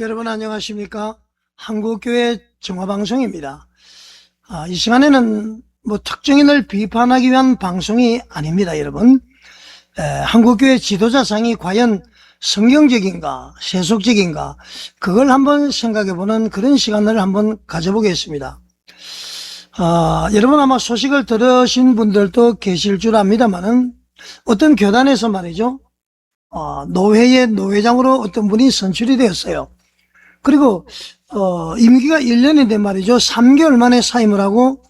여러분 안녕하십니까? 한국교회 정화방송입니다. 이 시간에는 특정인을 비판하기 위한 방송이 아닙니다. 여러분, 한국교회 지도자상이 과연 성경적인가 세속적인가 그걸 한번 생각해보는 그런 시간을 한번 가져보겠습니다. 여러분 아마 소식을 들으신 분들도 계실 줄 압니다만은 어떤 교단에서 말이죠, 노회의 노회장으로 어떤 분이 선출이 되었어요. 그리고 임기가 1년인데 말이죠, 3개월 만에 사임을 하고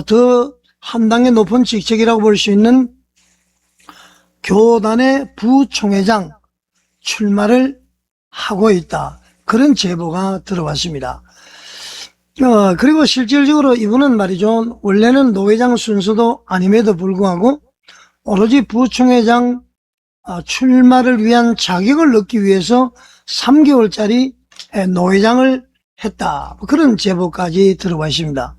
더 한 단계 높은 직책이라고 볼 수 있는 교단의 부총회장 출마를 하고 있다, 그런 제보가 들어왔습니다. 그리고 실질적으로 이분은 말이죠, 원래는 노회장 순서도 아님에도 불구하고 오로지 부총회장 출마를 위한 자격을 얻기 위해서 3개월짜리 노회장을 했다, 그런 제보까지 들어와 있습니다.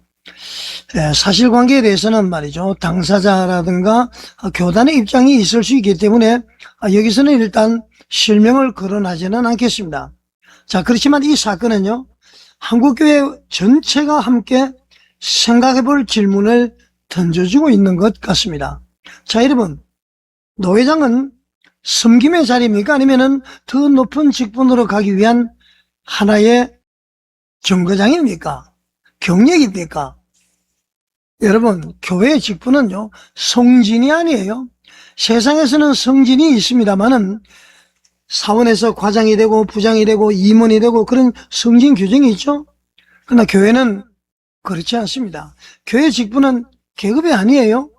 사실관계에 대해서는 말이죠, 당사자라든가 교단의 입장이 있을 수 있기 때문에 여기서는 일단 실명을 거론하지는 않겠습니다. 자, 그렇지만 이 사건은요, 한국교회 전체가 함께 생각해볼 질문을 던져주고 있는 것 같습니다. 자, 여러분, 노회장은 섬김의 자리입니까? 아니면은 더 높은 직분으로 가기 위한 하나의 정거장입니까? 경력입니까? 여러분, 교회의 직분은요, 성진이 아니에요. 세상에서는 성진이 있습니다만은 사원에서 과장이 되고 부장이 되고 임원이 되고 그런 성진 규정이 있죠. 그러나 교회는 그렇지 않습니다. 교회 직분은 계급이 아니에요.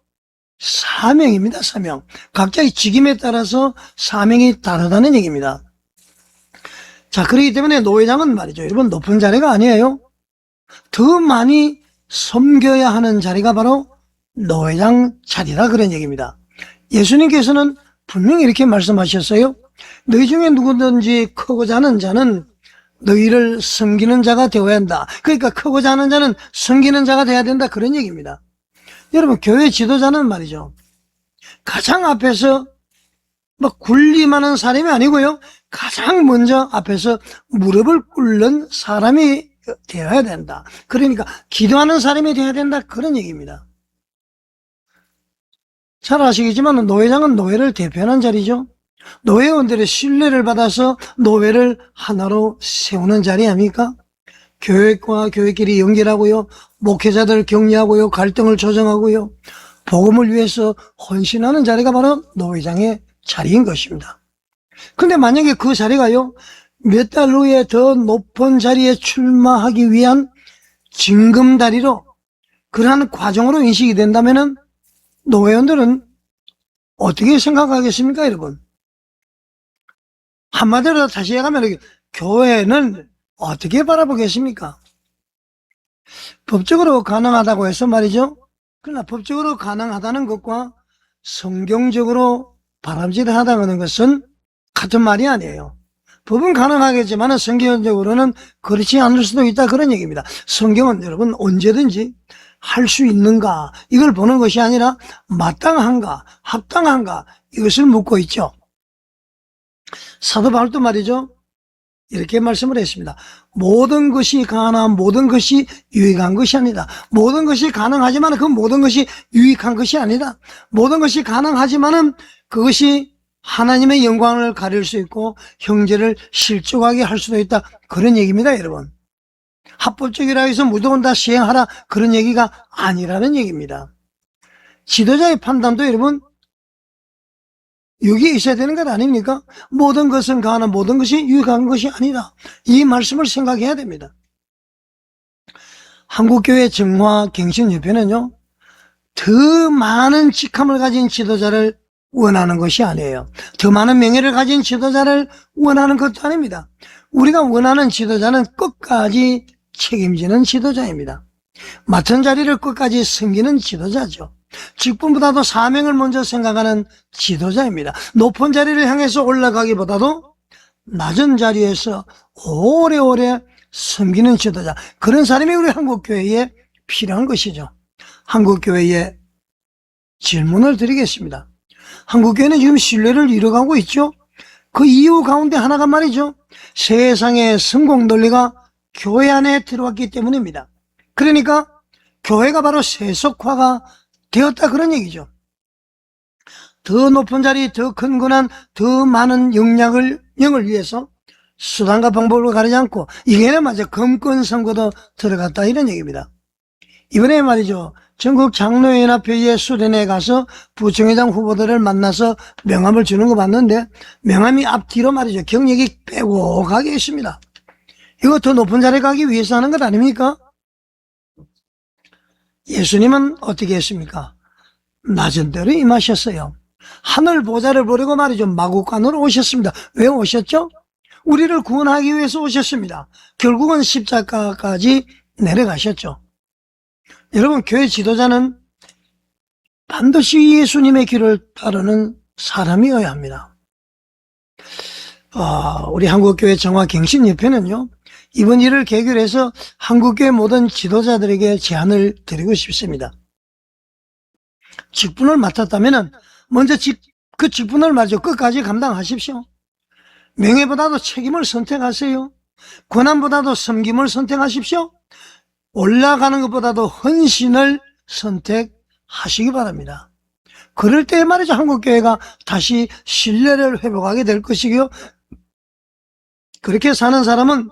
사명입니다. 사명. 각자의 직임에 따라서 사명이 다르다는 얘기입니다. 자, 그렇기 때문에 노회장은 말이죠, 여러분, 높은 자리가 아니에요. 더 많이 섬겨야 하는 자리가 바로 노회장 자리라, 그런 얘기입니다. 예수님께서는 분명히 이렇게 말씀하셨어요. 너희 중에 누구든지 크고자 하는 자는 너희를 섬기는 자가 되어야 한다. 그러니까 크고자 하는 자는 섬기는 자가 되어야 된다, 그런 얘기입니다. 여러분, 교회 지도자는 말이죠, 가장 앞에서 군림하는 사람이 아니고요, 가장 먼저 앞에서 무릎을 꿇는 사람이 되어야 된다. 그러니까 기도하는 사람이 되어야 된다, 그런 얘기입니다. 잘 아시겠지만 노회장은 노회를 대표하는 자리죠. 노회원들의 신뢰를 받아서 노회를 하나로 세우는 자리 아닙니까? 교회과 교회끼리 연결하고요, 목회자들 격려하고요, 갈등을 조정하고요, 복음을 위해서 헌신하는 자리가 바로 노회장의 자리인 것입니다. 근데 만약에 그 자리가요, 몇 달 후에 더 높은 자리에 출마하기 위한 징검다리로, 그러한 과정으로 인식이 된다면은 노회원들은 어떻게 생각하겠습니까, 여러분? 한마디로 다시 얘기하면 교회는 어떻게 바라보겠습니까? 법적으로 가능하다고 해서 말이죠, 그러나 법적으로 가능하다는 것과 성경적으로 바람직하다는 것은 같은 말이 아니에요. 법은 가능하겠지만 성경적으로는 그렇지 않을 수도 있다, 그런 얘기입니다. 성경은 여러분 언제든지 할 수 있는가, 이걸 보는 것이 아니라 마땅한가 합당한가, 이것을 묻고 있죠. 사도 바울도 말이죠, 이렇게 말씀을 했습니다. 모든 것이 가능한 모든 것이 유익한 것이 아니다. 모든 것이 가능하지만 그 모든 것이 유익한 것이 아니다. 모든 것이 가능하지만은 그것이 하나님의 영광을 가릴 수 있고 형제를 실족하게 할 수도 있다, 그런 얘기입니다. 여러분, 합법적이라 해서 무조건 다 시행하라, 그런 얘기가 아니라는 얘기입니다. 지도자의 판단도 여러분 여기에 있어야 되는 것 아닙니까? 모든 것은 가능한 모든 것이 유익한 것이 아니다, 이 말씀을 생각해야 됩니다. 한국교회 정화갱신협회는요, 더 많은 직함을 가진 지도자를 원하는 것이 아니에요. 더 많은 명예를 가진 지도자를 원하는 것도 아닙니다. 우리가 원하는 지도자는 끝까지 책임지는 지도자입니다. 맡은 자리를 끝까지 섬기는 지도자죠. 직분보다도 사명을 먼저 생각하는 지도자입니다. 높은 자리를 향해서 올라가기보다도 낮은 자리에서 오래오래 섬기는 지도자, 그런 사람이 우리 한국교회에 필요한 것이죠. 한국교회에 질문을 드리겠습니다. 한국교회는 지금 신뢰를 잃어가고 있죠. 그 이유 가운데 하나가 말이죠. 세상의 성공 논리가 교회 안에 들어왔기 때문입니다. 그러니까 교회가 바로 세속화가 되었다 그런 얘기죠. 더 높은 자리, 더 큰 권한, 더 많은 영을 위해서 수단과 방법을 가리지 않고 이게는 맞아 검권 선거도 들어갔다 이런 얘기입니다. 이번에 말이죠. 전국 장로연합회의 수련회에 가서 부총회장 후보들을 만나서 명함을 주는 거 봤는데 명함이 앞뒤로 말이죠. 경력이 빼곡하게 있습니다. 이거 더 높은 자리에 가기 위해서 하는 것 아닙니까? 예수님은 어떻게 했습니까? 낮은 데로 임하셨어요. 하늘 보좌를 버리고 말이죠. 마구간으로 오셨습니다. 왜 오셨죠? 우리를 구원하기 위해서 오셨습니다. 결국은 십자가까지 내려가셨죠. 여러분, 교회 지도자는 반드시 예수님의 길을 따르는 사람이어야 합니다. 우리 한국교회 정화갱신협회는요, 이번 일을 계기로 해서 한국교회 모든 지도자들에게 제안을 드리고 싶습니다. 직분을 맡았다면 먼저 그 직분을 말이죠. 끝까지 감당하십시오. 명예보다도 책임을 선택하세요. 권한보다도 섬김을 선택하십시오. 올라가는 것보다도 헌신을 선택하시기 바랍니다. 그럴 때 말이죠. 한국교회가 다시 신뢰를 회복하게 될 것이고요. 그렇게 사는 사람은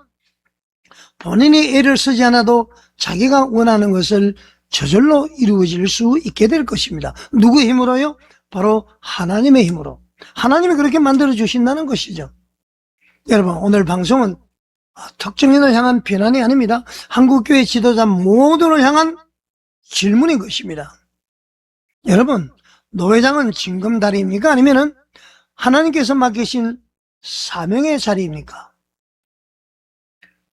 본인이 애를 쓰지 않아도 자기가 원하는 것을 저절로 이루어질 수 있게 될 것입니다. 누구의 힘으로요? 바로 하나님의 힘으로. 하나님이 그렇게 만들어 주신다는 것이죠. 여러분, 오늘 방송은 특정인을 향한 비난이 아닙니다. 한국교회 지도자 모두를 향한 질문인 것입니다. 여러분, 노회장은 징검다리입니까? 아니면은 하나님께서 맡기신 사명의 자리입니까?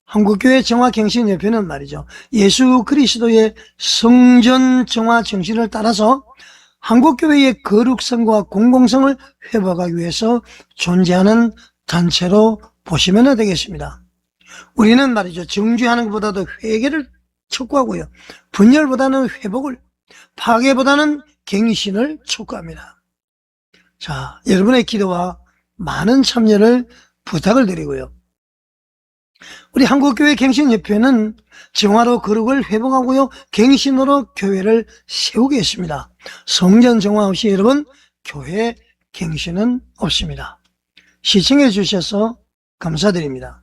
한국교회 정화갱신협회는 말이죠. 예수 그리스도의 성전 정화 정신을 따라서 한국교회의 거룩성과 공공성을 회복하기 위해서 존재하는 단체로 보시면 되겠습니다. 우리는 말이죠. 정죄하는 것보다도 회개를 촉구하고요. 분열보다는 회복을, 파괴보다는 갱신을 촉구합니다. 자, 여러분의 기도와 많은 참여를 부탁을 드리고요. 우리 한국교회 갱신협회는 정화로 거룩을 회복하고요. 갱신으로 교회를 세우겠습니다. 성전 정화 없이 여러분, 교회 갱신은 없습니다. 시청해 주셔서 감사드립니다.